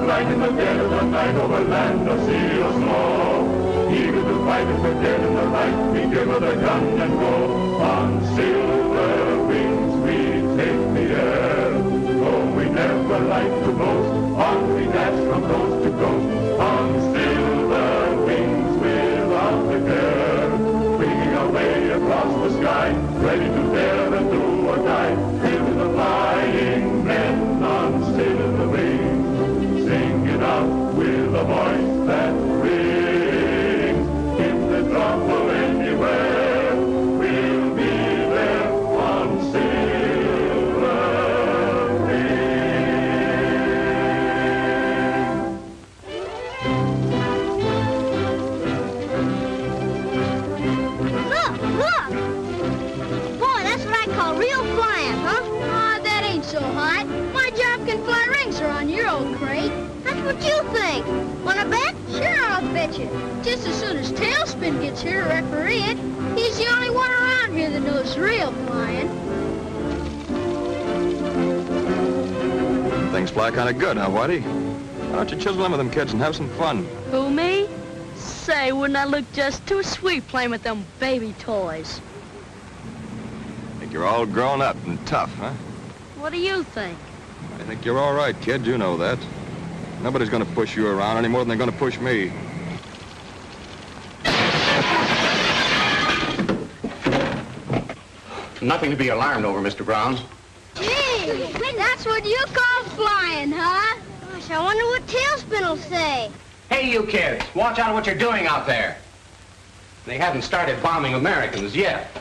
light in the dead of the night over land or sea or snow. Eager to fight if we're dead in the light, we give her the gun and go. On silver wings we take the air, though we never like to boast. On we dash from coast to coast, on silver wings without the care. Winging our way across the sky, ready to dare and do or die. Hail to the flying men on silver wings, sing it out with a voice that rings. If there's trouble anywhere, we'll be there on silver wings. Look! Boy, that's what I call real flying, huh? Aw, that ain't so hot. My job can fly rings around your old crate. That's what you think. Wanna bet? Sure, I'll bet you. Just as soon as Tailspin gets here to referee it, he's the only one around here that knows real flying. Things fly kind of good, huh, Whitey? Why don't you chisel in with them kids and have some fun? Who, me? Say, wouldn't I look just too sweet playing with them baby toys? Think you're all grown up and tough, huh? What do you think? I think you're all right, kid. You know that. Nobody's gonna push you around any more than they're gonna push me. Nothing to be alarmed over, Mr. Brown. Gee, that's what you call flying, huh? Gosh, I wonder what Tailspin will say. Hey, you kids, watch out what you're doing out there. They haven't started bombing Americans yet.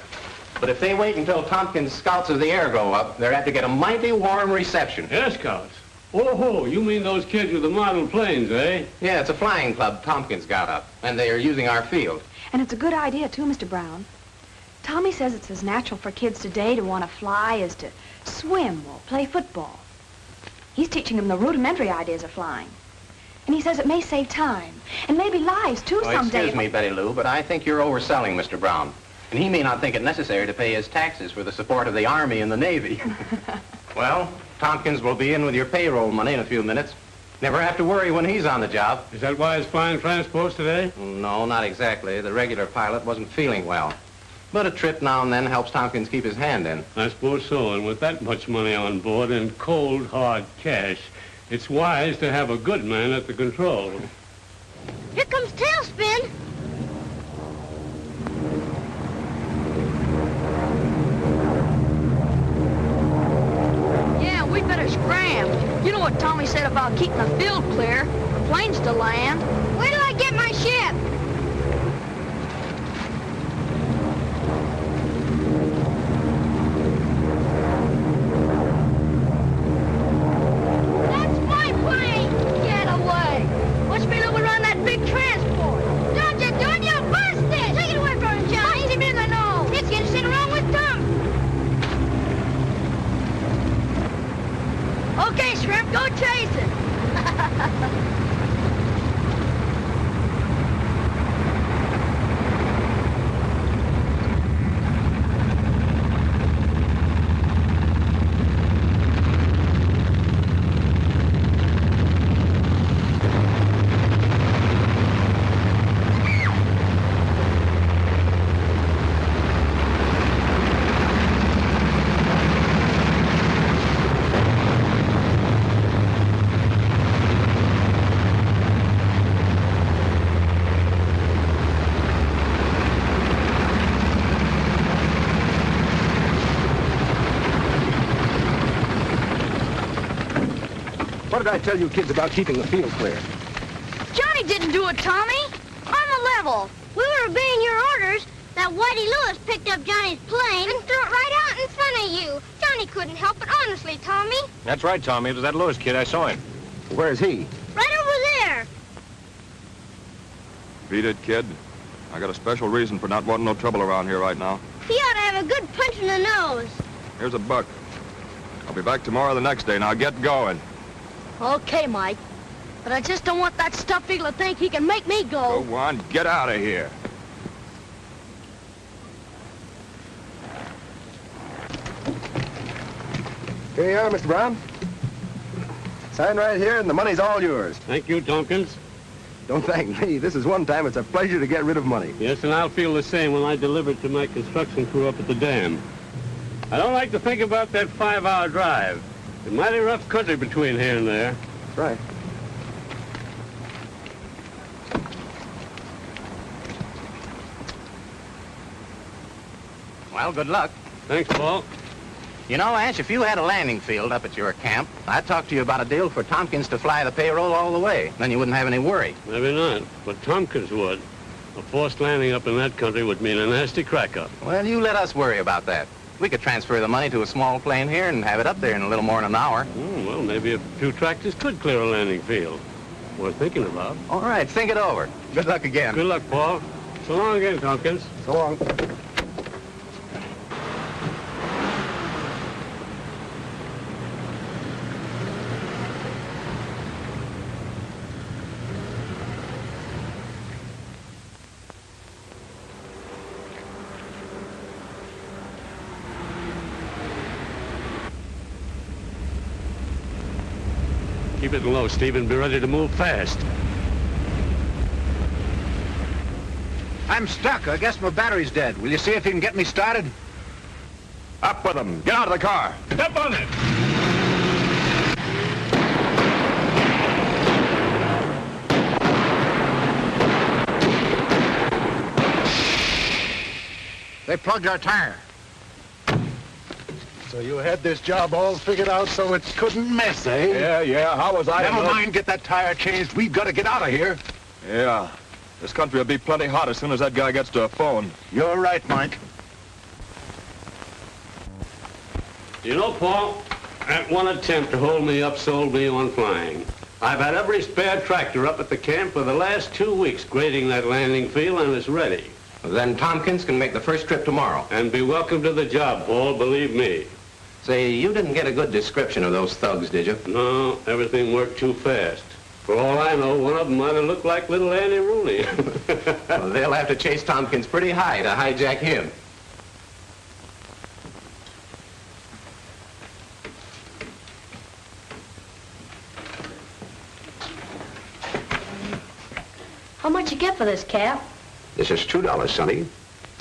But if they wait until Tompkins' Scouts of the Air go up, they're apt to get a mighty warm reception. Air Scouts? Oh, you mean those kids with the model planes, eh? Yeah, it's a flying club Tompkins got up, and they are using our field. And it's a good idea, too, Mr. Brown. Tommy says it's as natural for kids today to want to fly as to swim or play football. He's teaching them the rudimentary ideas of flying. And he says it may save time, and maybe lives, too, someday. Excuse me, Betty Lou, but I think you're overselling Mr. Brown. And he may not think it necessary to pay his taxes for the support of the Army and the Navy. Well, Tompkins will be in with your payroll money in a few minutes. Never have to worry when he's on the job. Is that why he's flying transports today? No, not exactly. The regular pilot wasn't feeling well. But a trip now and then helps Tompkins keep his hand in. I suppose so, and with that much money on board and cold, hard cash, it's wise to have a good man at the control. Here comes Tailspin. Yeah, we better scram. You know what Tommy said about keeping the field clear for planes to land. Wait till I get my ship. That's my plane! Get away! What's been over on that big transport? Don't you do it, you'll bust it! Take it away from him, Johnny! Bust him in the nose! It's getting sitting wrong with Tom! Okay, Shrimp, go chase it! What did I tell you kids about keeping the field clear? Johnny didn't do it, Tommy! On the level. We were obeying your orders. That Whitey Lewis picked up Johnny's plane and threw it right out in front of you. Johnny couldn't help it, honestly, Tommy. That's right, Tommy. It was that Lewis kid. I saw him. Where is he? Right over there. Beat it, kid. I got a special reason for not wanting no trouble around here right now. He ought to have a good punch in the nose. Here's a buck. I'll be back tomorrow or the next day. Now get going. Okay, Mike. But I just don't want that stuffed eagle to think he can make me go. Go on, get out of here. Here you are, Mr. Brown. Sign right here, and the money's all yours. Thank you, Tompkins. Don't thank me. This is one time it's a pleasure to get rid of money. Yes, and I'll feel the same when I deliver it to my construction crew up at the dam. I don't like to think about that 5-hour drive. It's a mighty rough country between here and there. That's right. Well, good luck. Thanks, Paul. You know, Ash, if you had a landing field up at your camp, I'd talk to you about a deal for Tompkins to fly the payroll all the way. Then you wouldn't have any worry. Maybe not, but Tompkins would. A forced landing up in that country would mean a nasty crack-up. Well, you let us worry about that. We could transfer the money to a small plane here and have it up there in a little more than an hour. Oh, well, maybe a few tractors could clear a landing field. Worth thinking about. All right, think it over. Good luck again. Good luck, Paul. So long again, Tompkins. So long. Keep it low, Stephen. Be ready to move fast. I'm stuck. I guess my battery's dead. Will you see if you can get me started? Up with them. Get out of the car. Step on it. They plugged our tire. So you had this job all figured out so it couldn't mess, eh? Yeah. How was I? Never mind, get that tire changed. We've got to get out of here. Yeah. This country will be plenty hot as soon as that guy gets to a phone. You're right, Mike. You know, Paul, that one attempt to hold me up sold me on flying. I've had every spare tractor up at the camp for the last 2 weeks grading that landing field, and it's ready. Then Tompkins can make the first trip tomorrow. And be welcome to the job, Paul, believe me. Say, you didn't get a good description of those thugs, did you? No, everything worked too fast. For all I know, one of them might have looked like little Annie Rooney. Well, they'll have to chase Tompkins pretty high to hijack him. How much you get for this, Cap? This is $2, Sonny.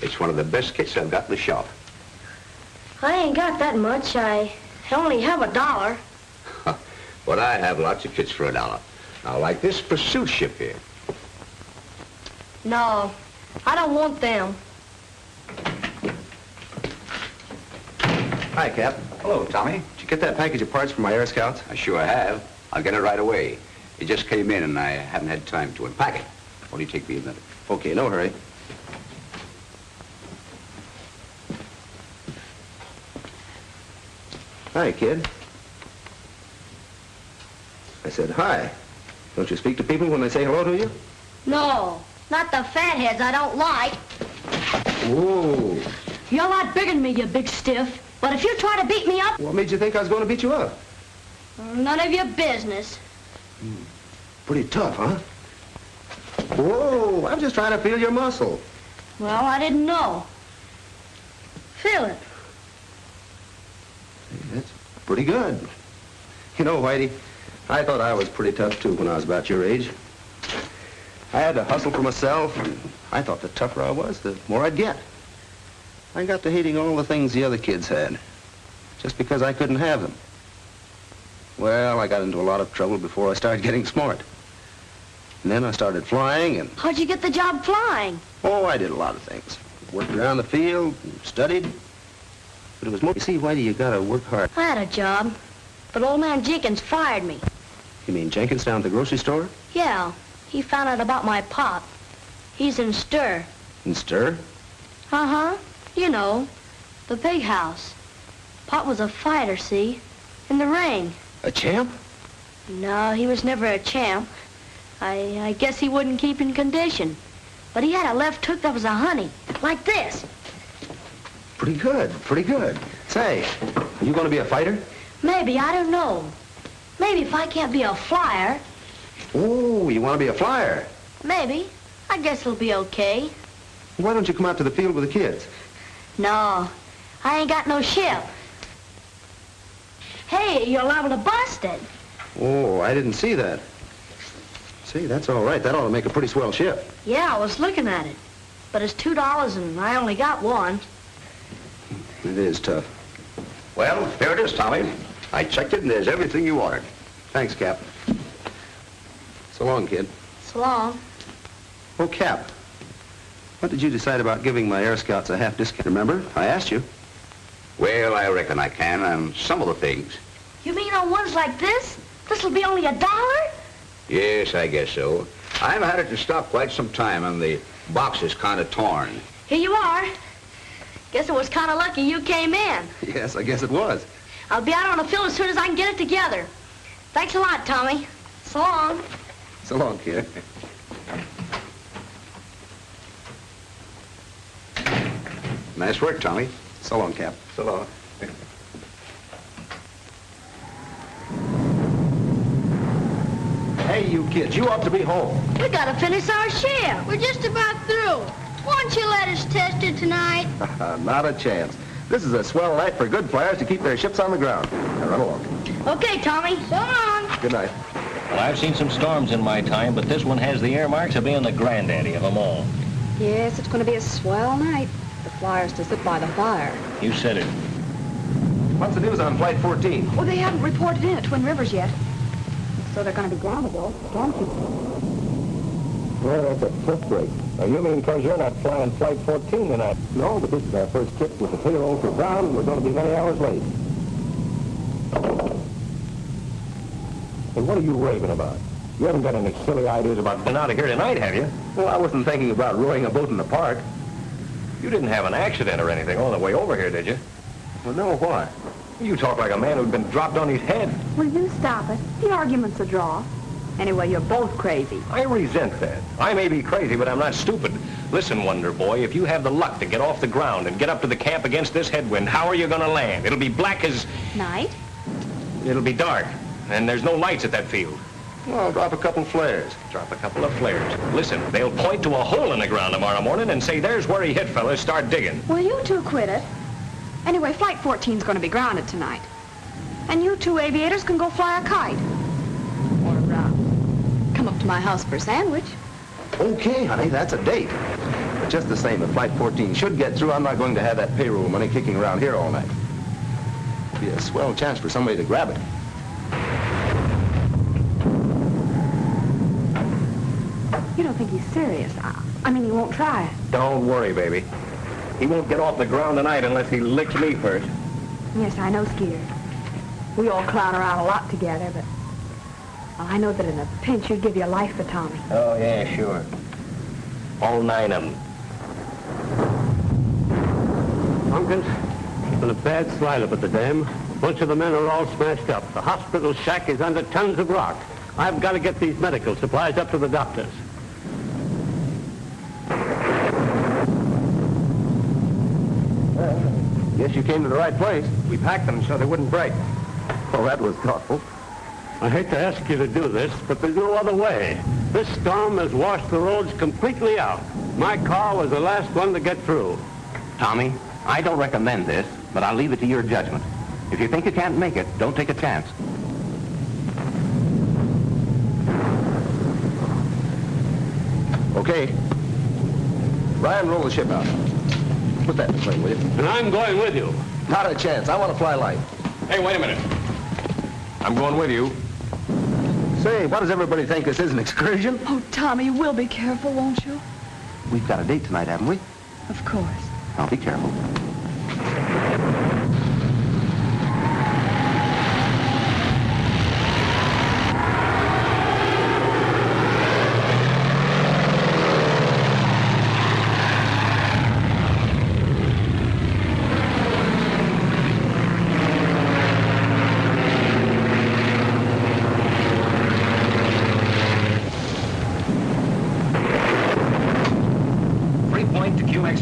It's one of the best kits I've got in the shop. I ain't got that much. I only have $1. But I have lots of kits for $1. Now, like this pursuit ship here. No, I don't want them. Hi, Cap. Hello, Tommy. Did you get that package of parts from my Air Scouts? I sure have. I'll get it right away. It just came in and I haven't had time to unpack it. Only take me a minute. Okay, no hurry. Hi, kid. I said hi. Don't you speak to people when they say hello to you? No, not the fatheads I don't like. Whoa. You're a lot bigger than me, you big stiff. But if you try to beat me up... What made you think I was going to beat you up? None of your business. Pretty tough, huh? Whoa, I'm just trying to feel your muscle. Well, I didn't know. Feel it. That's pretty good. You know, Whitey, I thought I was pretty tough, too, when I was about your age. I had to hustle for myself, and I thought the tougher I was, the more I'd get. I got to hating all the things the other kids had, just because I couldn't have them. Well, I got into a lot of trouble before I started getting smart. And then I started flying, and... How'd you get the job flying? Oh, I did a lot of things. Worked around the field, studied. But it was more... You see, Whitey, you gotta work hard. I had a job, but old man Jenkins fired me. You mean Jenkins down at the grocery store? Yeah, he found out about my pop. He's in stir. In stir? Uh-huh. You know, the big house. Pop was a fighter, see? In the ring. A champ? No, he was never a champ. I guess he wouldn't keep in condition. But he had a left hook that was a honey, like this. Pretty good, pretty good. Say, are you going to be a fighter? Maybe, I don't know. Maybe if I can't be a flyer. Oh, you want to be a flyer? Maybe. I guess it'll be okay. Why don't you come out to the field with the kids? No, I ain't got no ship. Hey, you're liable to bust it. Oh, I didn't see that. See, that's all right. That ought to make a pretty swell ship. Yeah, I was looking at it. But it's $2 and I only got one. It is tough. Well, here it is, Tommy. I checked it, and there's everything you ordered. Thanks, Cap. So long, kid. So long. Oh, Cap. What did you decide about giving my Air Scouts a half discount? Remember? I asked you. Well, I reckon I can on some of the things. You mean on ones like this? This'll be only $1? Yes, I guess so. I've had it to stop quite some time, and the box is kind of torn. Here you are. Guess it was kind of lucky you came in. Yes, I guess it was. I'll be out on the field as soon as I can get it together. Thanks a lot, Tommy. So long. So long, kid. Nice work, Tommy. So long, Cap. So long. Hey, you kids, you ought to be home. We gotta finish our share. We're just about through. Why don't you let us test it tonight? Not a chance. This is a swell night for good flyers to keep their ships on the ground. Now run along. Okay, Tommy. So long. Good night. Well, I've seen some storms in my time, but this one has the earmarks of being the granddaddy of them all. Yes, it's going to be a swell night. The flyers to sit by the fire. You said it. What's the news on Flight 14? Well, they haven't reported in at Twin Rivers yet. So they're going to be grounded, though. Storm keeps Well, that's a cliff break. You mean because you're not flying Flight 14 tonight? No, but this is our first trip with the payroll for Brown, and we're going to be many hours late. And what are you raving about? You haven't got any silly ideas about Been out of here tonight, have you? Well, I wasn't thinking about rowing a boat in the park. You didn't have an accident or anything on the way over here, did you? Well, no, why? You talk like a man who'd been dropped on his head. Will you stop it? The argument's a draw. Anyway, you're both crazy. I resent that. I may be crazy, but I'm not stupid. Listen, Wonder Boy, if you have the luck to get off the ground and get up to the camp against this headwind, how are you going to land? It'll be black as... Night? It'll be dark, and there's no lights at that field. Well, drop a couple flares. Drop a couple of flares. Listen, they'll point to a hole in the ground tomorrow morning and say, there's where he hit, fellas. Start digging. Well, you two quit it. Anyway, Flight 14's going to be grounded tonight. And you two aviators can go fly a kite. Or, come up to my house for a sandwich. Okay, honey, that's a date. But just the same, if Flight 14 should get through, I'm not going to have that payroll money kicking around here all night. It'd be a swell chance for somebody to grab it. You don't think he's serious? I mean, he won't try it. Don't worry, baby. He won't get off the ground tonight unless he licks me first. Yes, I know, Skeeter. We all clown around a lot together, but... Well, I know that in a pinch you'd give your life for Tommy. Oh, yeah, sure. All 9 of them. Tompkins, it's been a bad slide up at the dam. A bunch of the men are all smashed up. The hospital shack is under tons of rock. I've got to get these medical supplies up to the doctors. Guess you came to the right place. We packed them so they wouldn't break. Well, that was thoughtful. I hate to ask you to do this, but there's no other way. This storm has washed the roads completely out. My car was the last one to get through. Tommy, I don't recommend this, but I'll leave it to your judgment. If you think you can't make it, don't take a chance. Okay. Ryan, roll the ship out. Put that in the plane, will you? And I'm going with you. Not a chance. I want to fly light. Hey, wait a minute. I'm going with you. Say, what does everybody think? This is an excursion? Oh, Tommy, you will be careful, won't you? We've got a date tonight, haven't we? Of course. Now, be careful.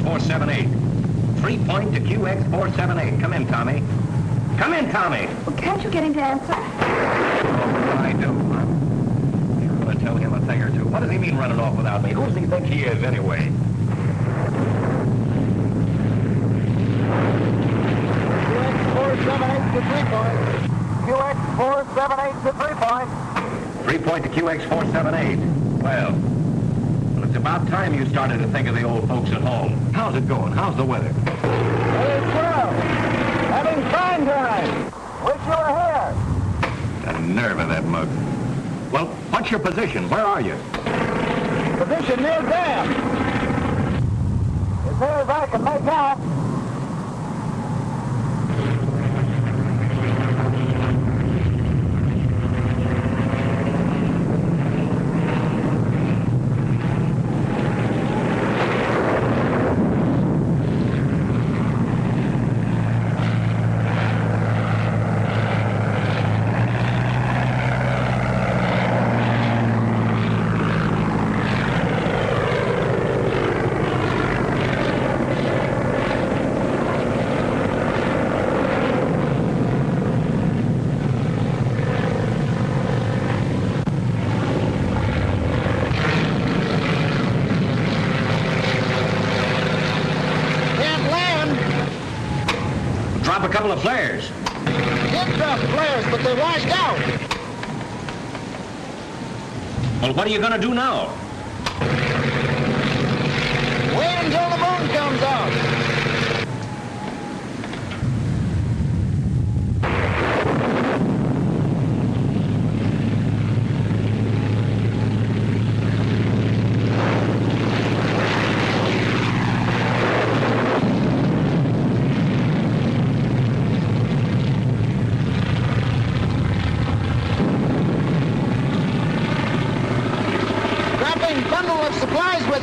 478. 3-point to QX478. Come in, Tommy. Come in, Tommy. Well, can't you get him to answer? Oh, I do. I'm going to tell him a thing or two. What does he mean running off without me? Who does he think he is, anyway? QX478 to 3-point. QX478 to 3-point. 3-point to QX478. Well, it's about time you started to think of the old folks at home. How's it going? How's the weather? Weather's swell. Having fine time. Wish you were here. The nerve of that mug. Well, what's your position? Where are you? Position near dam. As near as I can make out. A couple of flares. Did drop flares, but they washed out. Well, what are you going to do now? Wait until the moon comes out.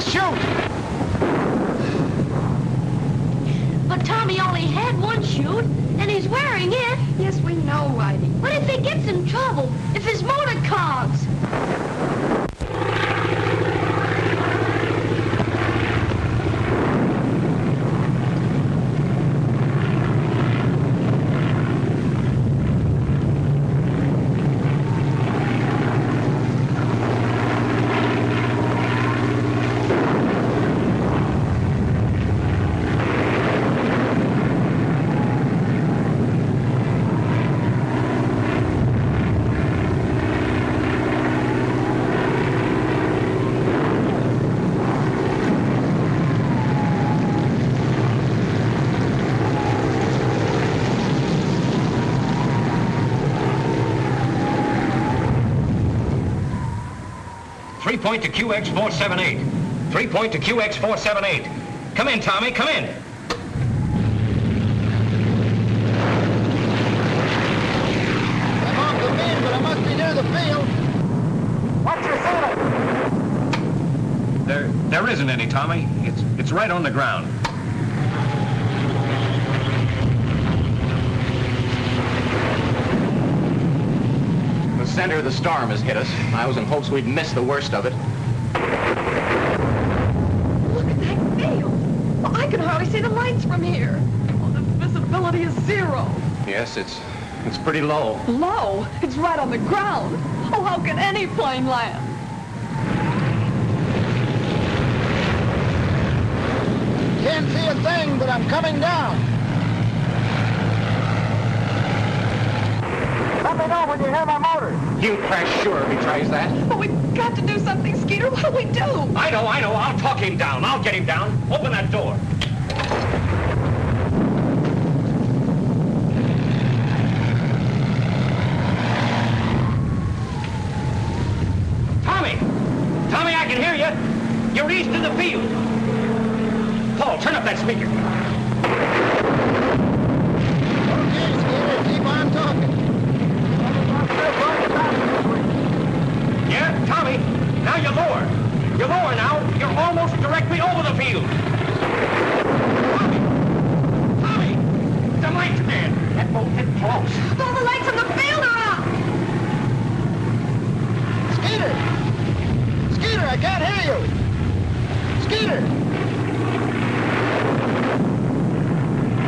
Shoot! But Tommy only had one chute, and he's wearing it. Yes, we know, Whitey. What if he gets in trouble? If his motor clogs? Point to QX478. 3-point to QX478. Come in, Tommy, come in. I'm off the beam, but I must be near the field. What's your ceiling? There isn't any, Tommy. It's right on the ground. The center of the storm has hit us. I was in hopes we'd miss the worst of it. Look at that field. Well, I can hardly see the lights from here. Oh, the visibility is 0. Yes, it's pretty low. Low? It's right on the ground. Oh, how can any plane land? Can't see a thing, but I'm coming down. Let me know when you hear my motor. He'll crash sure if he tries that. But we've got to do something, Skeeter. What do we do? I know. I'll talk him down. I'll get him down. Open that door. Tommy, I can hear you. You're east of the field. Paul, turn up that speaker. Okay, Skeeter, keep on talking. Yeah, Tommy, now you're lower. You're lower now. You're almost directly over the field. Tommy, the lights again. That boat hit close. All the lights on the field are out. Skeeter, I can't hear you. Skeeter.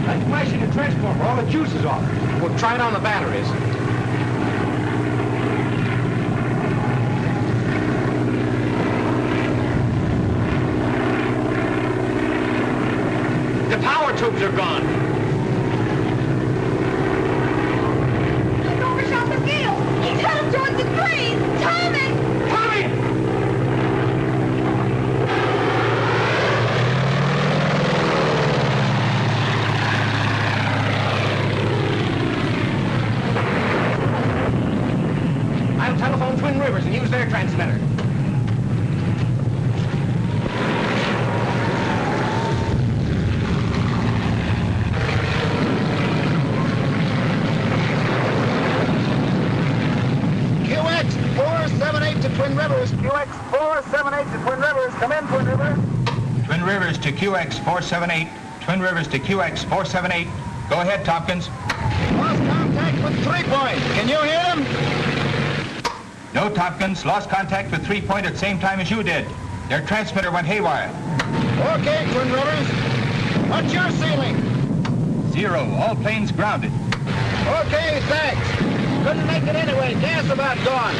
That's flashing the transformer. All the juice is off. We'll try it on the batteries. The power tubes are gone. Look over, spare transmitter. QX478 to Twin Rivers. QX478 to Twin Rivers. Come in, Twin Rivers. Twin Rivers to QX478. Twin Rivers to QX478. Go ahead, Tompkins. Lost contact with 3 Point. Can you hear them? No, Tompkins. Lost contact with 3 Point at the same time as you did. Their transmitter went haywire. Okay, Twin Rivers. What's your ceiling? 0. All planes grounded. Okay, thanks. Couldn't make it anyway. Gas about gone.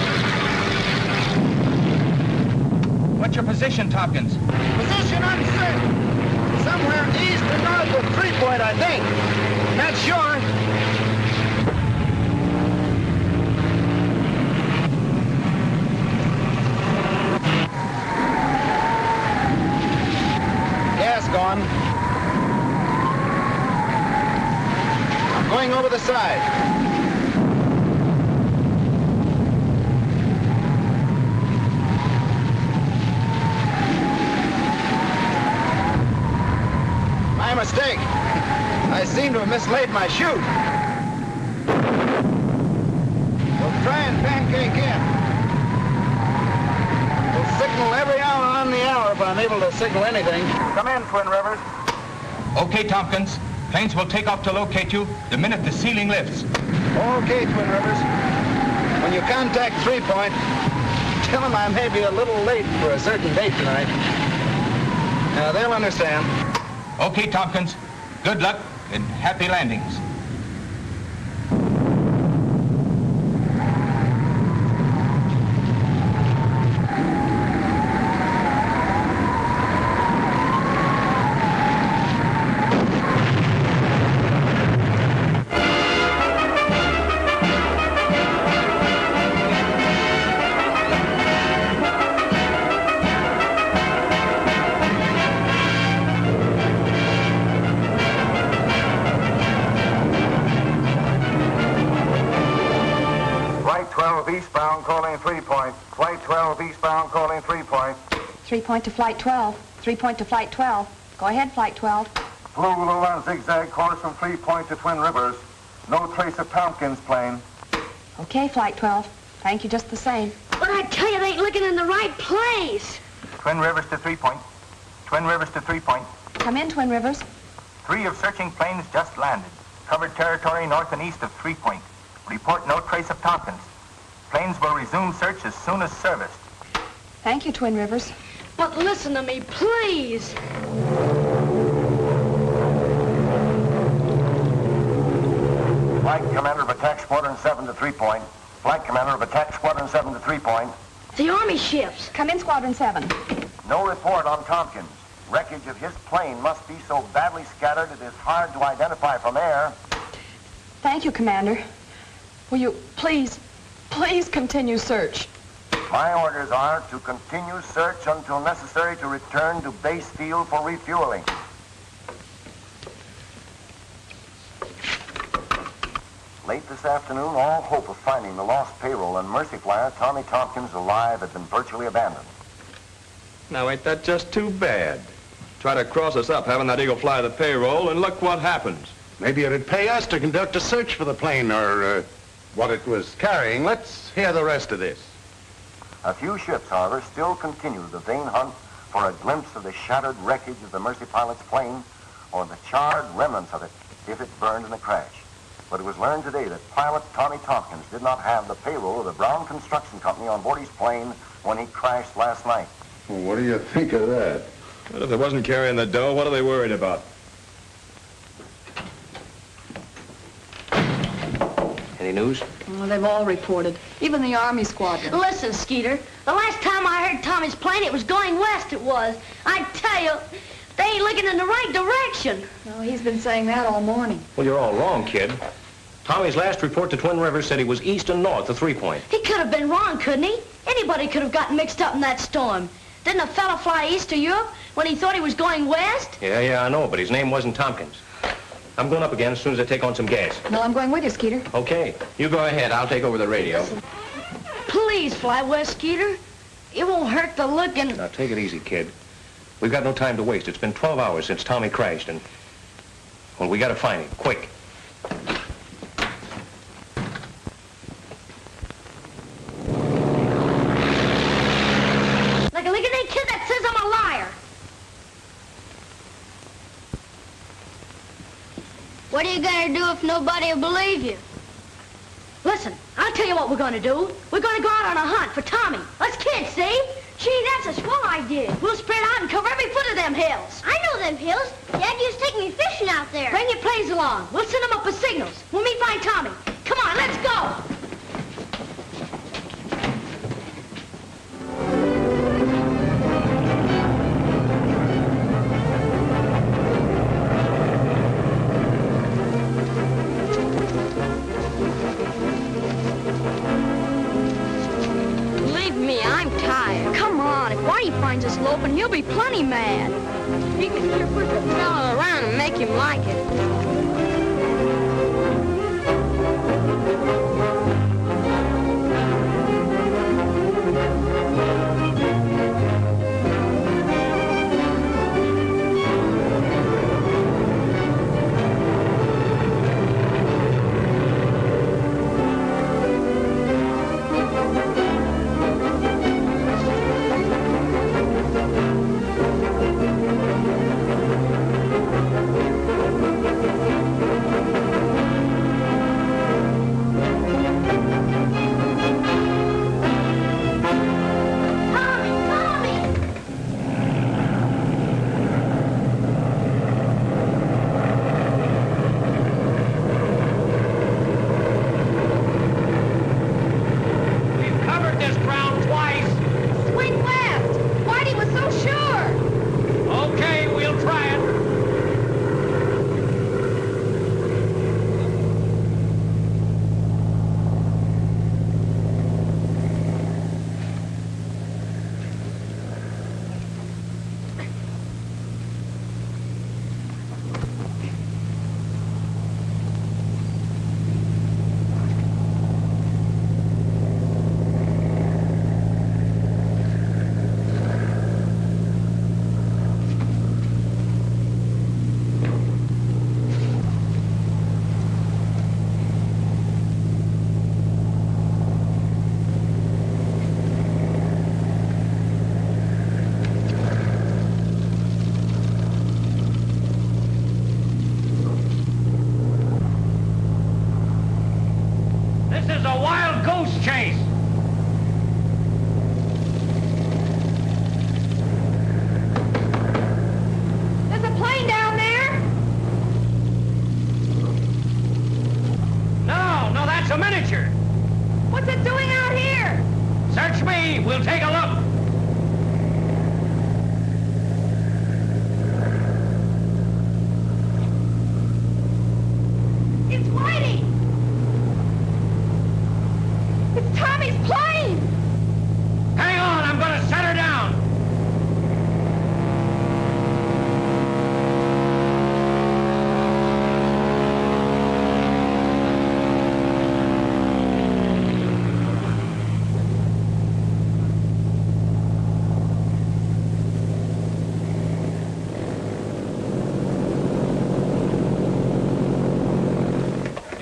What's your position, Tompkins? Position uncertain. Somewhere east and north of 3 Point, I think. Not sure. Gas gone. I'm going over the side. My mistake. I seem to have mislaid my chute. We'll try and pancake in. We'll signal every hour on the hour if I'm able to signal anything. Come in, Twin Rivers. Okay, Tompkins. Planes will take off to locate you the minute the ceiling lifts. Okay, Twin Rivers. When you contact 3 Point, tell them I may be a little late for a certain date tonight. They'll understand. Okay, Tompkins. Good luck and happy landings. Eastbound calling 3 Point. Flight 12 eastbound calling 3 Point. 3 Point to Flight 12. 3 Point to Flight 12. Go ahead, Flight 12. Flew on zigzag course from 3 Point to Twin Rivers. No trace of Tompkins' plane. Okay, Flight 12. Thank you just the same. But I tell you, they ain't looking in the right place. Twin Rivers to 3 Point. Twin Rivers to 3 Point. Come in, Twin Rivers. 3 of searching planes just landed. Covered territory north and east of 3 Point. Report no trace of Tompkins. Planes will resume search as soon as serviced. Thank you, Twin Rivers. But listen to me, please. Flight Commander of Attack Squadron 7 to 3 Point. Flight Commander of Attack Squadron 7 to 3 Point. The Army ships. Come in, Squadron 7. No report on Tompkins. Wreckage of his plane must be so badly scattered it is hard to identify from air. Thank you, Commander. Will you please continue search? My orders are to continue search until necessary to return to base field for refueling. Late this afternoon, all hope of finding the lost payroll and Mercy Flyer Tommy Tompkins alive had been virtually abandoned. Now, ain't that just too bad? Try to cross us up having that eagle fly the payroll, and look what happens. Maybe it'd pay us to conduct a search for the plane or what it was carrying. Let's hear the rest of this. A few ships, however, still continue the vain hunt for a glimpse of the shattered wreckage of the Mercy pilot's plane or the charred remnants of it if it burned in the crash. But it was learned today that pilot Tommy Tompkins did not have the payroll of the Brown Construction Company on board his plane when he crashed last night. Well, what do you think of that? But if they wasn't carrying the dough, what are they worried about? Any news? Well, they've all reported, even the Army squadron. Listen, Skeeter, the last time I heard Tommy's plane, it was going west, it was. I tell you, they ain't looking in the right direction. No, he's been saying that all morning. Well, you're all wrong, kid. Tommy's last report to Twin Rivers said he was east and north of 3 Point. He could have been wrong, couldn't he? Anybody could have gotten mixed up in that storm. Didn't a fella fly east of Europe when he thought he was going west? Yeah, I know, but his name wasn't Tompkins. I'm going up again as soon as I take on some gas. No, I'm going with you, Skeeter. Okay. You go ahead. I'll take over the radio. Please. please fly west, Skeeter. It won't hurt to look and... Now, take it easy, kid. We've got no time to waste. It's been 12 hours since Tommy crashed, and... well, we gotta find him, quick. Like a lick-a-day kid that says I'm a liar. What are you gonna do if nobody will believe you? Listen, I'll tell you what we're gonna do. We're gonna go out on a hunt for Tommy. Us kids, see? Gee, that's a swell idea. We'll spread out and cover every foot of them hills. I know them hills. Dad used to take me fishing out there. Bring your planes along. We'll send them up with signals when we find Tommy. Come on, let's go. Finds us loping, he'll be plenty mad. You can sure push a fellow around and make him like it.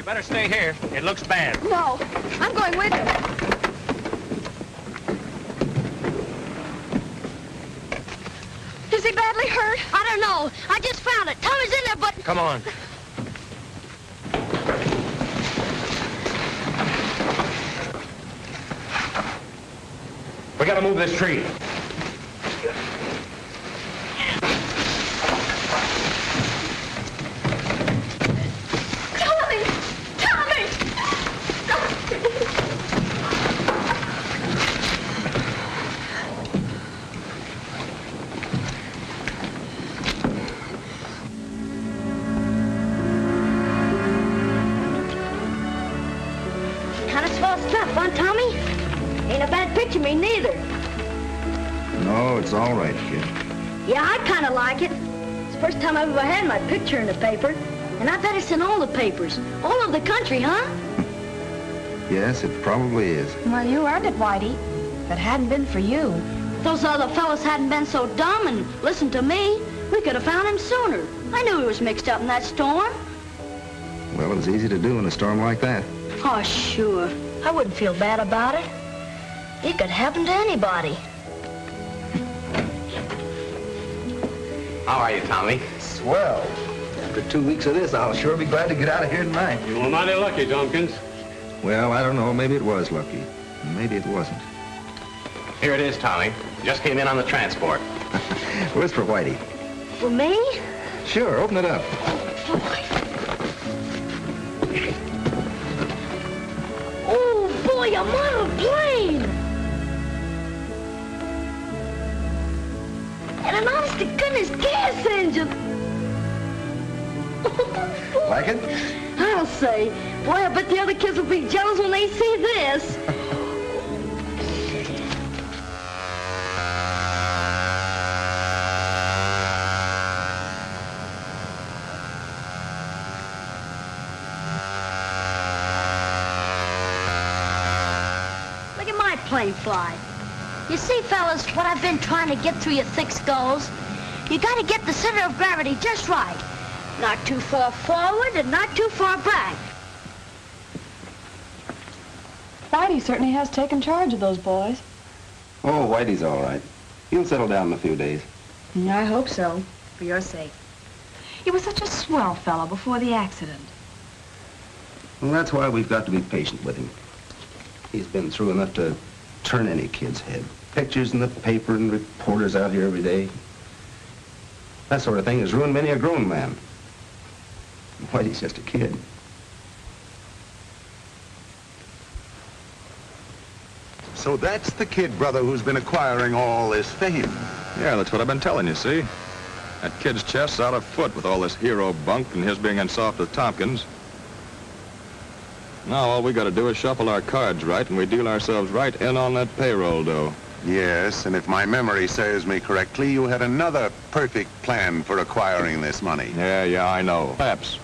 Better stay here. It looks bad. No, I'm going with him. Is he badly hurt? I don't know. I just found it. Tommy's in there, but... Come on. We gotta move this tree. It's all right, kid. Yeah, I kind of like it. It's the first time I've ever had my picture in the paper. And I bet it's in all the papers. All over the country, huh? Yes, it probably is. Well, you earned it, Whitey. If it hadn't been for you. If those other fellas hadn't been so dumb and listened to me, we could have found him sooner. I knew he was mixed up in that storm. Well, it was easy to do in a storm like that. Oh, sure. I wouldn't feel bad about it. It could happen to anybody. How are you, Tommy? Swell. After 2 weeks of this, I'll sure be glad to get out of here tonight. You were mighty lucky, Tompkins. Well, I don't know. Maybe it was lucky. Maybe it wasn't. Here it is, Tommy. Just came in on the transport. Well, it's for Whitey. For me? Sure, open it up. Oh, boy, a model plane! And an honest-to-goodness gas engine! Like it? I'll say. Boy, I bet the other kids will be jealous when they see this. Look at my plane fly. You see, fellas, what I've been trying to get through your thick skulls? You gotta get the center of gravity just right. Not too far forward and not too far back. Whitey certainly has taken charge of those boys. Oh, Whitey's all right. He'll settle down in a few days. I hope so, for your sake. He was such a swell fellow before the accident. Well, that's why we've got to be patient with him. He's been through enough to turn any kid's head. Pictures in the paper and reporters out here every day. That sort of thing has ruined many a grown man. Whitey's just a kid. So that's the kid, brother, who's been acquiring all this fame. Yeah, that's what I've been telling you, see? That kid's chest's out of foot with all this hero bunk and his being in soft with Tompkins. Now all we got to do is shuffle our cards right and we deal ourselves right in on that payroll dough. Yes, and if my memory serves me correctly, you had another perfect plan for acquiring this money. Yeah, I know. Perhaps.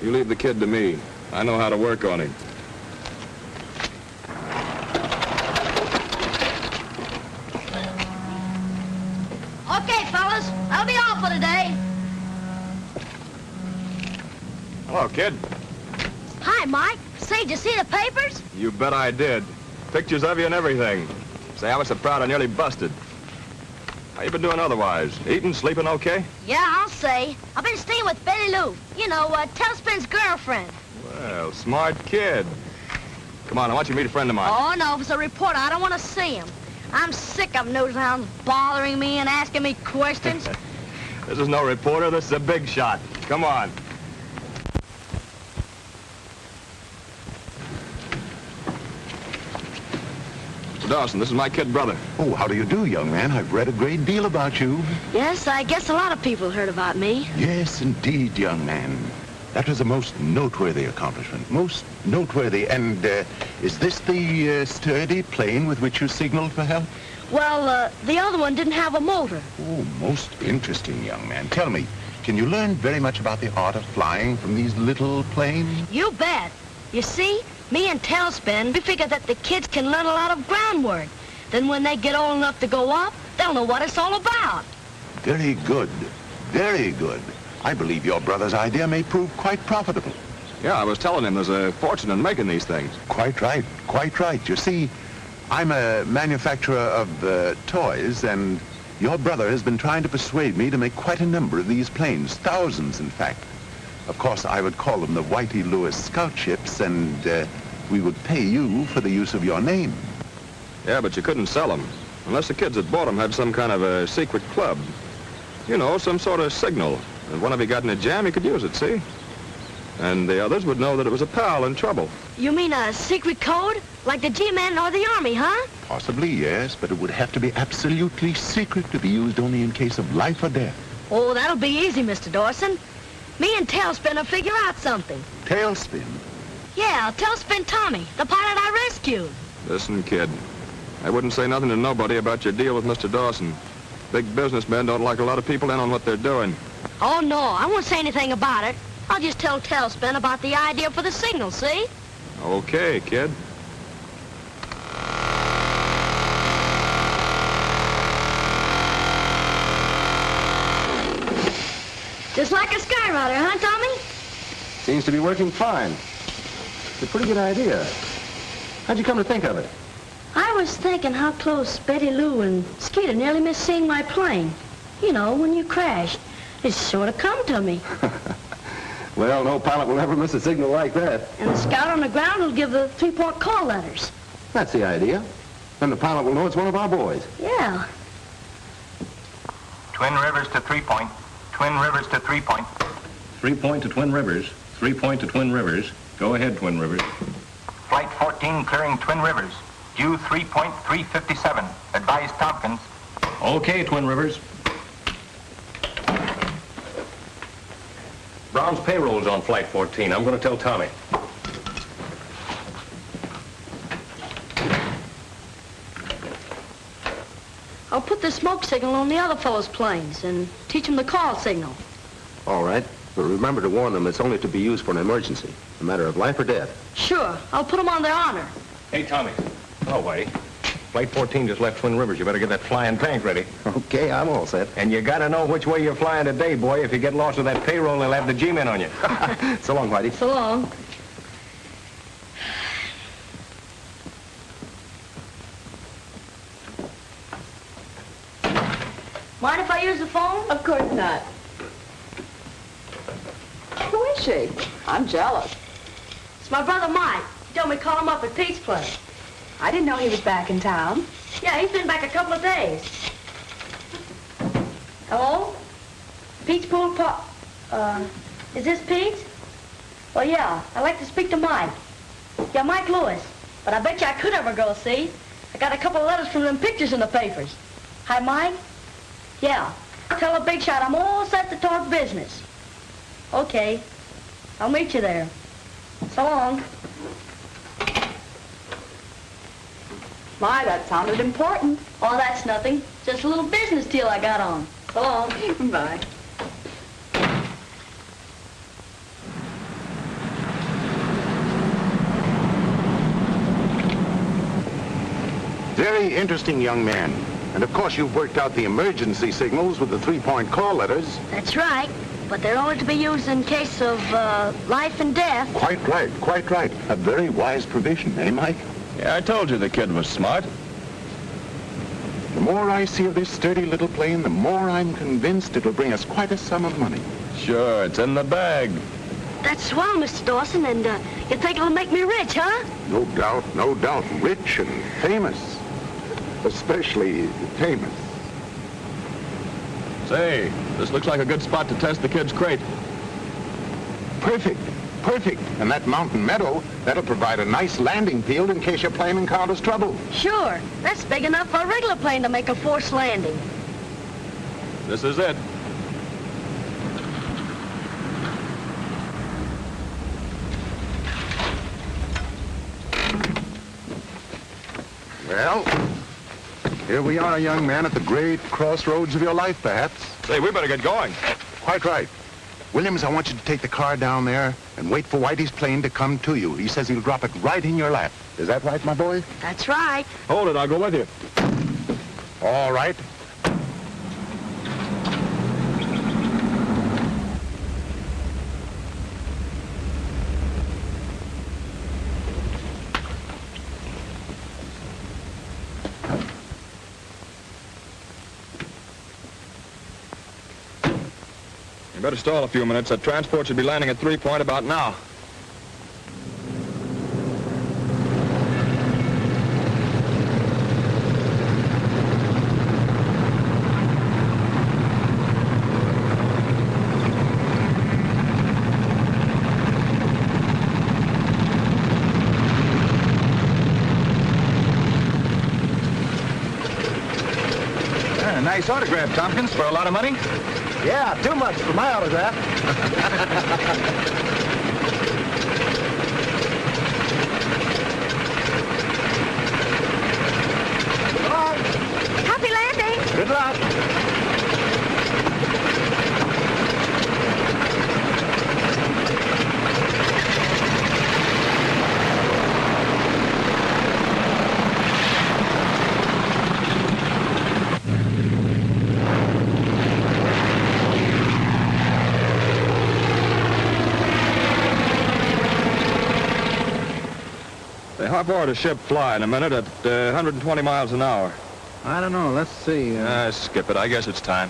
You leave the kid to me. I know how to work on him. Okay, fellas, that'll be all for today. Hello, kid. Hi, Mike. Say, did you see the papers? You bet I did. Pictures of you and everything. Say, I was so proud I nearly busted. How you been doing otherwise? Eating, sleeping okay? Yeah, I'll say. I've been staying with Betty Lou. You know, Tailspin's girlfriend. Well, smart kid. Come on, I want you to meet a friend of mine. Oh, no, if it's a reporter, I don't want to see him. I'm sick of nose hounds bothering me and asking me questions. This is no reporter, this is a big shot. Come on. Mr. Dawson, this is my kid brother. Oh, how do you do, young man? I've read a great deal about you. Yes, I guess a lot of people heard about me. Yes, indeed, young man. That was a most noteworthy accomplishment. Most noteworthy. And is this the sturdy plane with which you signaled for help? Well, the other one didn't have a motor. Oh, most interesting, young man. Tell me, can you learn very much about the art of flying from these little planes? You bet. You see, me and Tailspin, we figure that the kids can learn a lot of groundwork. Then when they get old enough to go up, they'll know what it's all about. Very good. Very good. I believe your brother's idea may prove quite profitable. Yeah, I was telling him there's a fortune in making these things. Quite right. Quite right. You see, I'm a manufacturer of toys, and your brother has been trying to persuade me to make quite a number of these planes. Thousands, in fact. Of course, I would call them the Whitey Lewis scout ships, and we would pay you for the use of your name. Yeah, but you couldn't sell them. Unless the kids that bought them had some kind of a secret club. You know, some sort of signal. If one of you got in a jam, you could use it, see? And the others would know that it was a pal in trouble. You mean a secret code? Like the G-Men or the Army, huh? Possibly, yes, but it would have to be absolutely secret to be used only in case of life or death. Oh, that'll be easy, Mr. Dawson. Me and Tailspin will figure out something. Tailspin? Yeah, Tailspin Tommy, the pilot I rescued. Listen, kid, I wouldn't say nothing to nobody about your deal with Mr. Dawson. Big businessmen don't like a lot of people in on what they're doing. Oh, no, I won't say anything about it. I'll just tell Tailspin about the idea for the signal, see? Okay, kid. Just like a skyrider, huh, Tommy? Seems to be working fine. It's a pretty good idea. How'd you come to think of it? I was thinking how close Betty Lou and Skeeter nearly missed seeing my plane. You know, when you crashed. It sort of come to me. Well, no pilot will ever miss a signal like that. And the scout on the ground will give the 3-point call letters. That's the idea. Then the pilot will know it's one of our boys. Yeah. Twin Rivers to 3-point. Twin Rivers to 3-point. 3-point to Twin Rivers. 3-point to Twin Rivers. Go ahead, Twin Rivers. Flight 14 clearing Twin Rivers. Due 3.357. Advise Tompkins. Okay, Twin Rivers. Brown's payroll's on Flight 14. I'm going to tell Tommy. I'll put the smoke signal on the other fellow's planes and teach them the call signal. All right. But remember to warn them it's only to be used for an emergency. A matter of life or death. Sure. I'll put them on their honor. Hey, Tommy. Oh, Whitey. Flight 14 just left Twin Rivers. You better get that flying tank ready. Okay, I'm all set. And you got to know which way you're flying today, boy. If you get lost with that payroll, they'll have the G-men on you. So long, Whitey. So long. Mind if I use the phone? Of course not. Who is she? I'm jealous. It's my brother Mike. He told me to call him up at Pete's place. I didn't know he was back in town. Yeah, he's been back a couple of days. Hello? Pete's pool is this Pete? Well, yeah, I'd like to speak to Mike. Yeah, Mike Lewis. But I bet you I could ever go, see? I got a couple of letters from them pictures in the papers. Hi, Mike? Yeah. Tell a big shot I'm all set to talk business. Okay. I'll meet you there. So long. My, that sounded important. Oh, that's nothing. Just a little business deal I got on. So long. Bye. Very interesting young man. And of course you've worked out the emergency signals with the 3-point call letters. That's right. But they're only to be used in case of life and death. Quite right, quite right. A very wise provision, eh, Mike? Yeah, I told you the kid was smart. The more I see of this sturdy little plane, the more I'm convinced it'll bring us quite a sum of money. Sure, it's in the bag. That's swell, Mr. Dawson, and you think it'll make me rich, huh? No doubt, no doubt. Rich and famous. Especially famous. Say, this looks like a good spot to test the kid's crate. Perfect, perfect. And that mountain meadow, that'll provide a nice landing field in case your plane encounters trouble. Sure. That's big enough for a regular plane to make a forced landing. This is it. Well, here we are, young man, at the great crossroads of your life, perhaps. Say, we better get going. Quite right. Williams, I want you to take the car down there and wait for Whitey's plane to come to you. He says he'll drop it right in your lap. Is that right, my boy? That's right. Hold it, I'll go with you. All right. You better stall a few minutes. That transport should be landing at 3-point about now. Nice autograph, Tompkins, for a lot of money. Yeah, too much for my autograph. Happy landing. Good luck. How far does a ship fly in a minute at 120 miles an hour? I don't know. Let's see. Skip it. I guess it's time.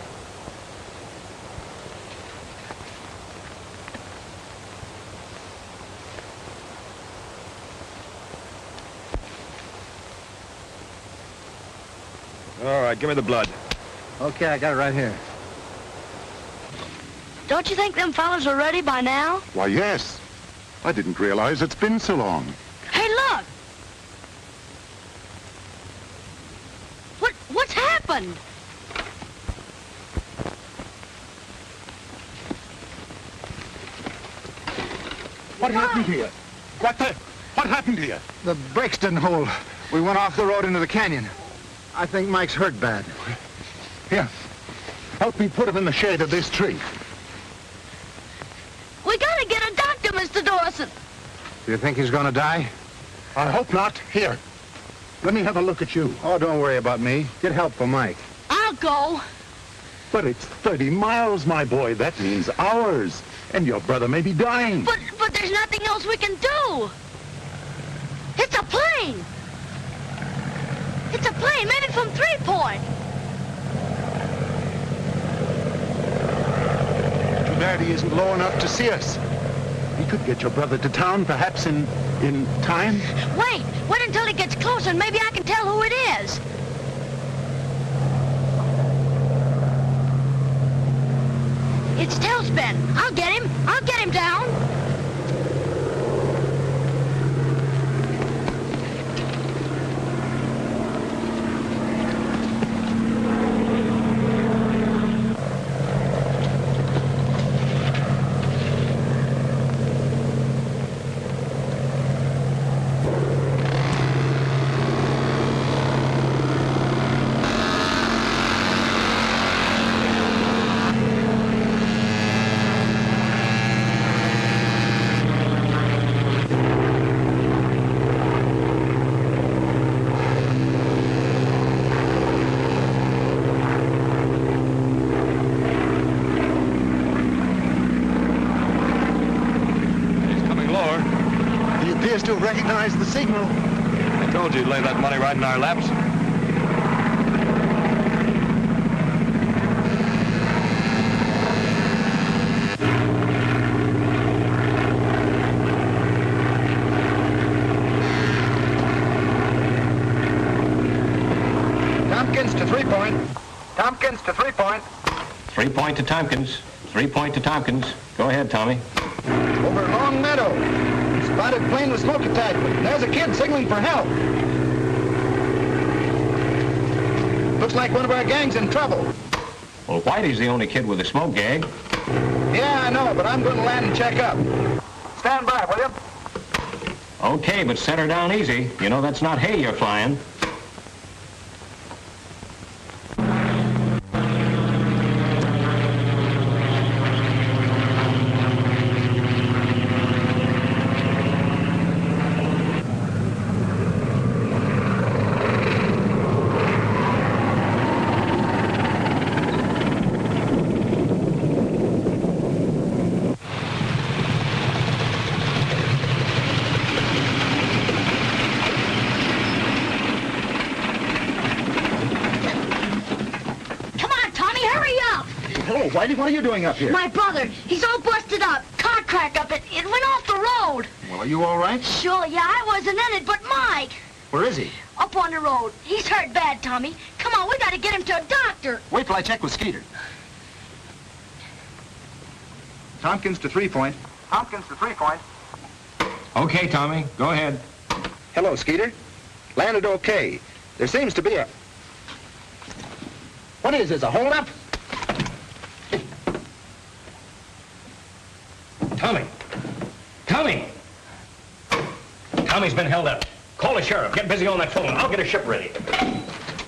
All right, give me the blood. Okay, I got it right here. Don't you think them fellas are ready by now? Why, yes. I didn't realize it's been so long. Hey, look! What's happened? What happened to you? What happened to you? The brakes didn't hold. We went off the road into the canyon. I think Mike's hurt bad. Here. Help me put him in the shade of this tree. We gotta get a doctor, Mr. Dawson. Do you think he's gonna die? I hope not. Here. Let me have a look at you. Oh, don't worry about me. Get help for Mike. I'll go. But it's 30 miles, my boy. That means hours. And your brother may be dying. But there's nothing else we can do. It's a plane. It's a plane, maybe from 3 Point. Too bad he isn't low enough to see us. We could get your brother to town, perhaps in time. Wait until he gets closer and maybe I can tell who it is. It's Tailspin. I'll get him down. To recognize the signal. I told you you'd lay that money right in our laps. Tompkins to 3 Point. Tompkins to 3 Point. 3 Point to Tompkins. 3 Point to Tompkins. Go ahead, Tommy. Over Long Meadow. Spotted plane with smoke attachment. There's a kid signaling for help. Looks like one of our gang's in trouble. Well, Whitey's the only kid with a smoke gag. Yeah, I know, but I'm going to land and check up. Stand by, will you? Okay, but set her down easy. You know that's not hay you're flying. Whitey, what are you doing up here? My brother, he's all busted up. Car crack up. It went off the road. Well, are you all right? Sure, yeah, I wasn't in it, but Mike. Where is he? Up on the road. He's hurt bad, Tommy. Come on, we gotta get him to a doctor. Wait till I check with Skeeter. Tompkins to 3 Point. Tompkins to 3 Point. Okay, Tommy, go ahead. Hello, Skeeter. Landed okay. There seems to be a... What is this, a holdup? Tommy! Tommy! Tommy's been held up. Call the sheriff. Get busy on that phone. I'll get a ship ready.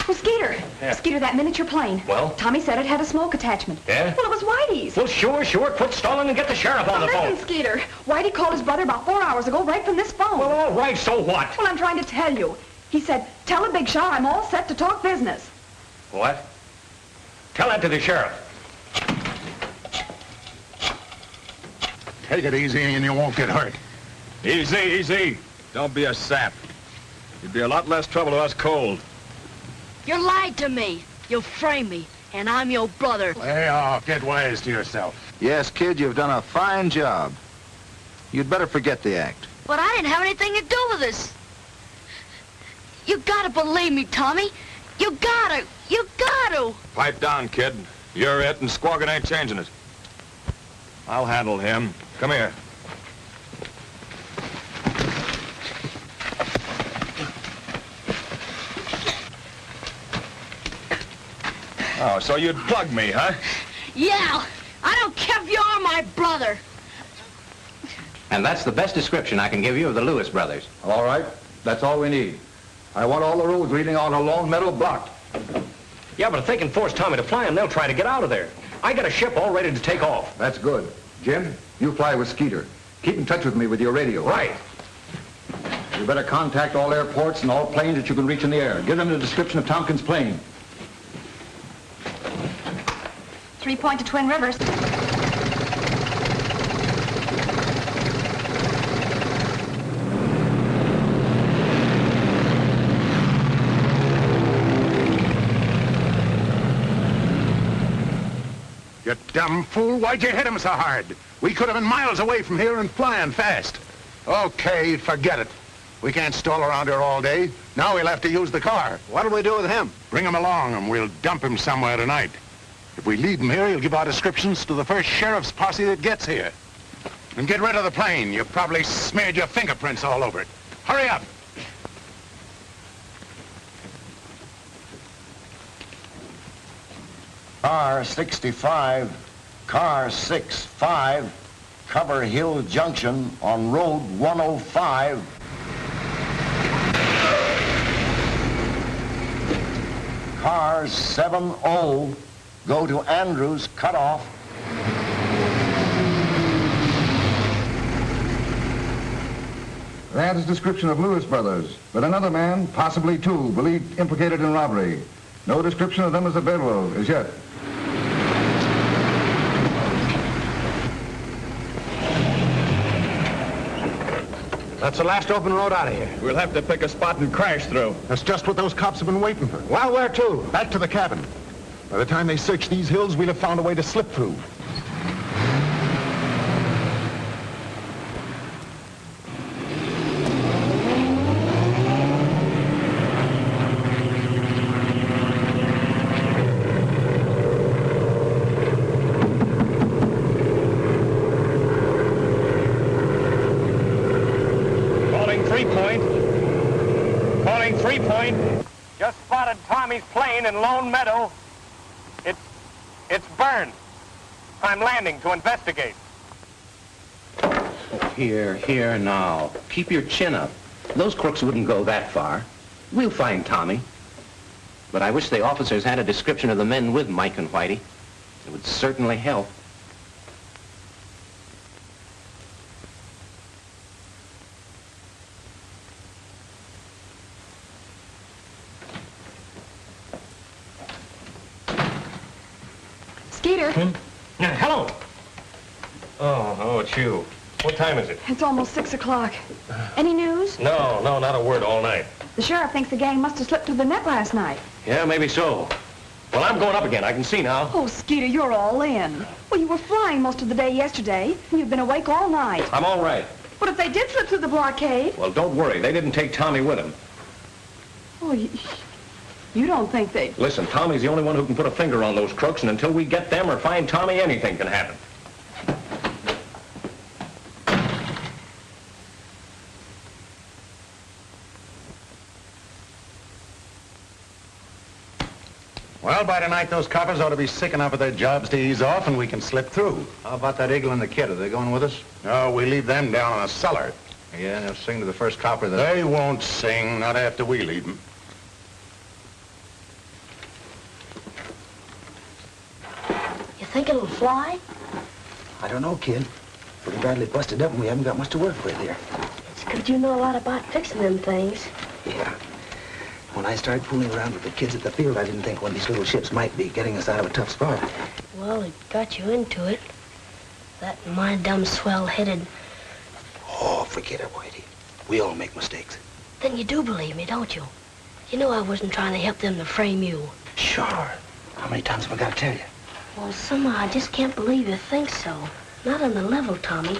Well, Skeeter. Yeah. Skeeter, that miniature plane. Well? Tommy said it had a smoke attachment. Yeah? Well, it was Whitey's. Well, sure. Quit stalling and get the sheriff on the phone. Listen, Skeeter. Whitey called his brother about 4 hours ago right from this phone. Well, all right, so what? Well, I'm trying to tell you. He said, tell the big shot I'm all set to talk business. What? Tell that to the sheriff. Take it easy and you won't get hurt. Easy. Don't be a sap. You'd be a lot less trouble to us cold. You lied to me. You framed me, and I'm your brother. Lay off. Get wise to yourself. Yes, kid, you've done a fine job. You'd better forget the act. But I didn't have anything to do with this. You gotta believe me, Tommy. You gotta. You gotta. Pipe down, kid. You're it, and Squawkin' ain't changing it. I'll handle him. Come here. Oh, so you'd plug me, huh? Yeah. I don't care if you are my brother. And that's the best description I can give you of the Lewis brothers. All right. That's all we need. I want all the roads leading on to Lone Meadow blocked. Yeah, but if they can force Tommy to fly him, they'll try to get out of there. I got a ship all ready to take off. That's good. Jim, you fly with Skeeter. Keep in touch with me with your radio. Right. You better contact all airports and all planes that you can reach in the air. Give them the description of Tompkins' plane. 3 Point to Twin Rivers. You dumb fool, why'd you hit him so hard? We could have been miles away from here and flying fast. Okay, forget it. We can't stall around here all day. Now we'll have to use the car. What'll we do with him? Bring him along and we'll dump him somewhere tonight. If we leave him here, he'll give our descriptions to the first sheriff's posse that gets here. And get rid of the plane. You've probably smeared your fingerprints all over it. Hurry up. Car 65, car 65, Cover Hill Junction on Road 105. Car 70, go to Andrews Cutoff. That is description of Lewis brothers, but another man, possibly two, believed implicated in robbery. No description of them as available as yet. That's the last open road out of here. We'll have to pick a spot and crash through. That's just what those cops have been waiting for. Well, where to? Back to the cabin. By the time they search these hills, we'll have found a way to slip through. Calling 3 Point. Just spotted Tommy's plane in Lone Meadow. It's burned. I'm landing to investigate. Here now. Keep your chin up. Those crooks wouldn't go that far. We'll find Tommy. But I wish the officers had a description of the men with Mike and Whitey. It would certainly help. Skeeter. Yeah, hello. Oh, it's you. What time is it? It's almost 6 o'clock. Any news? No, not a word all night. The sheriff thinks the gang must have slipped through the net last night. Yeah, maybe so. Well, I'm going up again. I can see now. Oh, Skeeter, you're all in. Well, you were flying most of the day yesterday, and you've been awake all night. I'm all right. But if they did slip through the blockade... Well, don't worry. They didn't take Tommy with them. Oh, you don't think they... Listen, Tommy's the only one who can put a finger on those crooks, and until we get them or find Tommy, anything can happen. Well, by tonight, those coppers ought to be sick enough of their jobs to ease off, and we can slip through. How about that eagle and the kid? Are they going with us? No, we leave them down in the cellar. Yeah, they'll sing to the first copper that... They won't sing, not after we leave them. You think it'll fly? I don't know, kid. Pretty badly busted up and we haven't got much to work with here. It's good you know a lot about fixing them things. Yeah. When I started fooling around with the kids at the field, I didn't think one of these little ships might be getting us out of a tough spot. Well, it got you into it. That and my dumb swell-headed... Oh, forget it, Whitey. We all make mistakes. Then you do believe me, don't you? You know I wasn't trying to help them to frame you. Sure. How many times have I got to tell you? Well, somehow I just can't believe you think so. Not on the level, Tommy.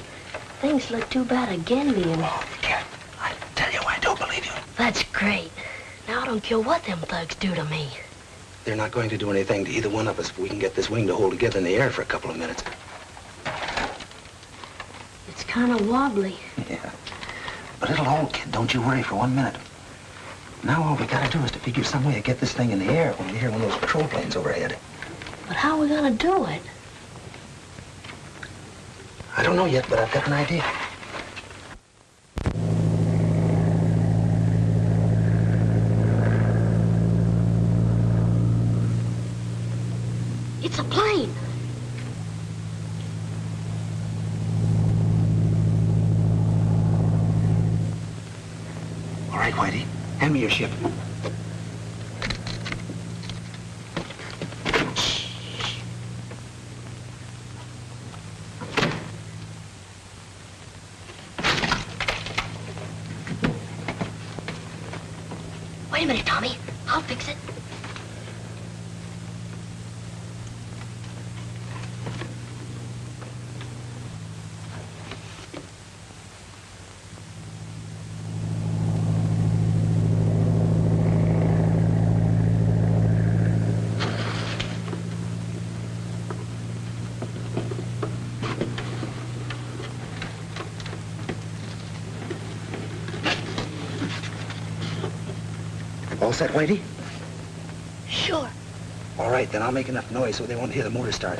Things look too bad again being... Oh, Cat, I tell you, I do believe you. That's great. Now I don't care what them thugs do to me. They're not going to do anything to either one of us if we can get this wing to hold together in the air for a couple of minutes. It's kind of wobbly. Yeah. But it'll hold, kid. Don't you worry for 1 minute. Now all we gotta do is to figure some way to get this thing in the air when we hear one of those patrol planes overhead. But how are we gonna do it? I don't know yet, but I've got an idea. It's a plane. All right, Whitey. Hand me your ship. Wait a minute, Tommy. I'll fix it. All set, Whitey? Sure. All right, then I'll make enough noise so they won't hear the motor start.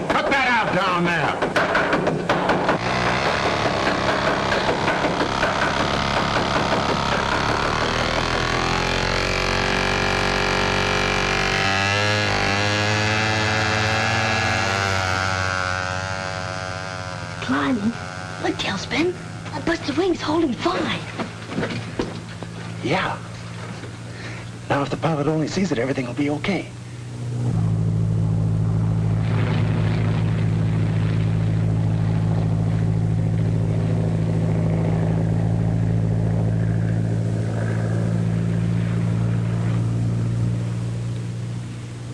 Cut that out down there. Climbing. Look, Tailspin. That busted wing's holding fine. Yeah. Now, if the pilot only sees it, everything will be okay.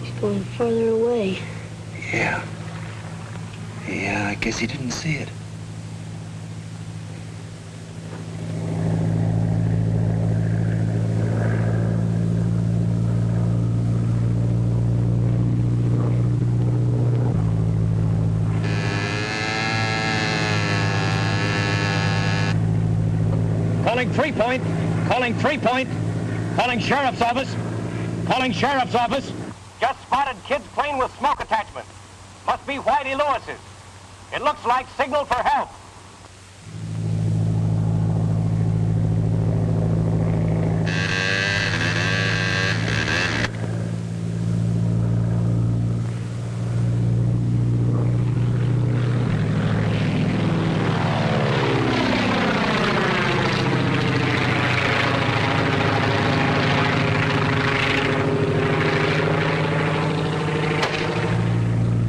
It's going further away. Yeah. Yeah, I guess he didn't see it. Calling 3-point. Calling 3-point. Calling sheriff's office. Calling sheriff's office. Just spotted kid's plane with smoke attachment. Must be Whitey Lewis's. It looks like signal for help.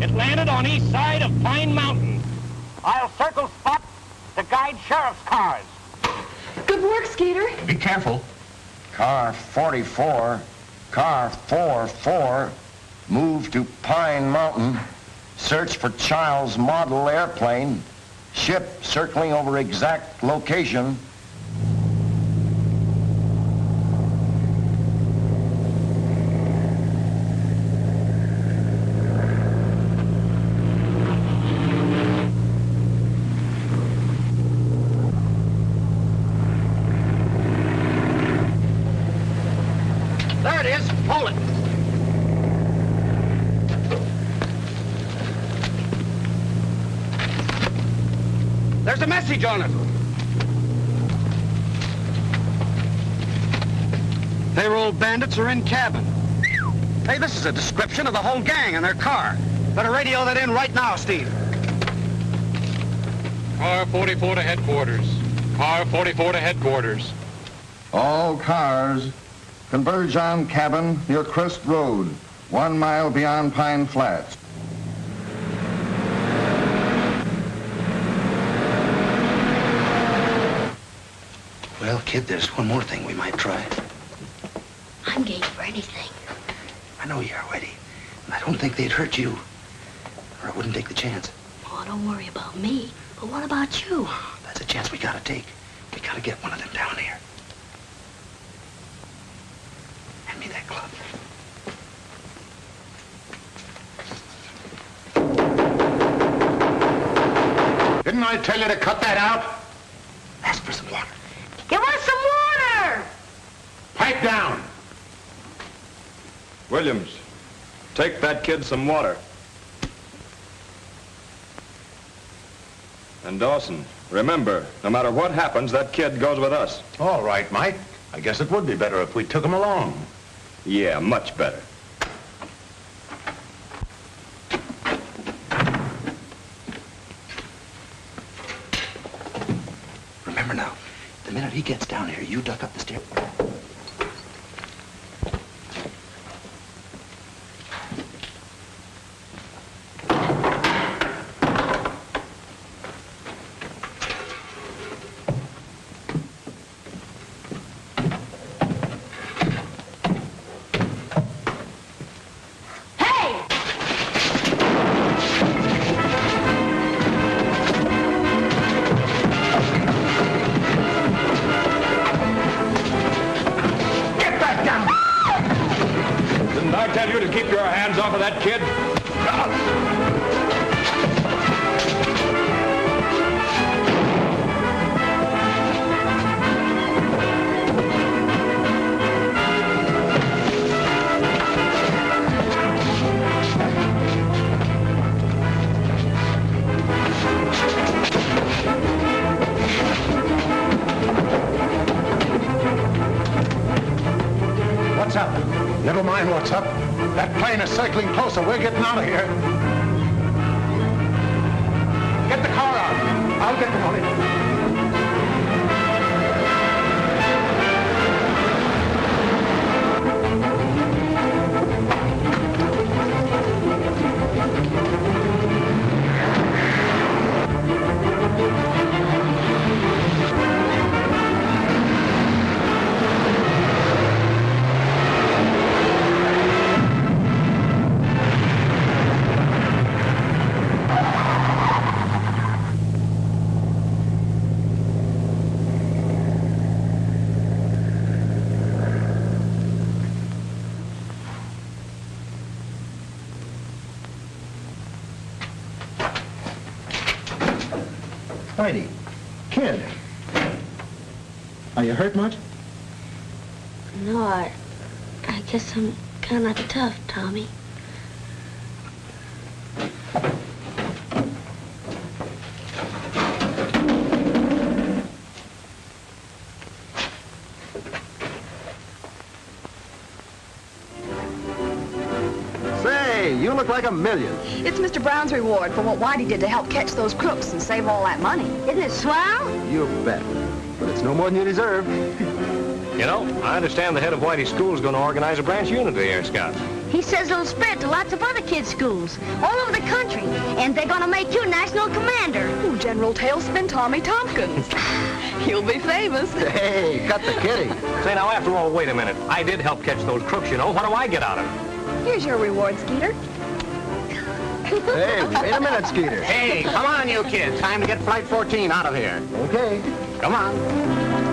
It landed on east side of Pine Mountain. I'll circle spot to guide sheriff's cars. Good work, Skeeter. Be careful. Car 44, car 44, move to Pine Mountain. Search for Child's model airplane. Ship circling over exact location. There it is. Hold it. There's a message on it. Payroll bandits are in cabin. Hey, this is a description of the whole gang and their car. Better radio that in right now, Steve. Car 44 to headquarters. Car 44 to headquarters. All cars converge on cabin near Crest Road, 1 mile beyond Pine Flats. Kid, there's one more thing we might try. I'm game for anything. I know you are, Whitey. And I don't think they'd hurt you. Or I wouldn't take the chance. Oh, don't worry about me. But what about you? That's a chance we gotta take. We gotta get one of them down here. Hand me that club. Didn't I tell you to cut that out? Ask for some water. Give us some water! Pipe down. Williams, take that kid some water. And Dawson, remember, no matter what happens, that kid goes with us. All right, Mike. I guess it would be better if we took him along. Yeah, much better. Remember now, the minute he gets down here, you duck up the stairs. Kid. What's up? Never mind what's up. That plane is circling closer. We're getting out of here. Get the car out. I'll get the money. Heidi, kid, are you hurt much? No, I guess I'm kind of tough, Tommy. You look like $1 million. It's Mr. Brown's reward for what Whitey did to help catch those crooks and save all that money. Isn't it swell? You bet. But it's no more than you deserve. You know, I understand the head of Whitey's school is going to organize a branch unit of the Air Scouts. He says it'll spread to lots of other kids' schools all over the country, and they're going to make you national commander. Ooh, General Tailspin Tommy Tompkins. You'll be famous. Hey, cut the kidding. Say, now, after all, wait a minute. I did help catch those crooks, you know. What do I get out of it? Here's your reward, Skeeter. Hey, wait a minute, Skeeter. Hey, come on, you kids. Time to get Flight 14 out of here. Okay. Come on.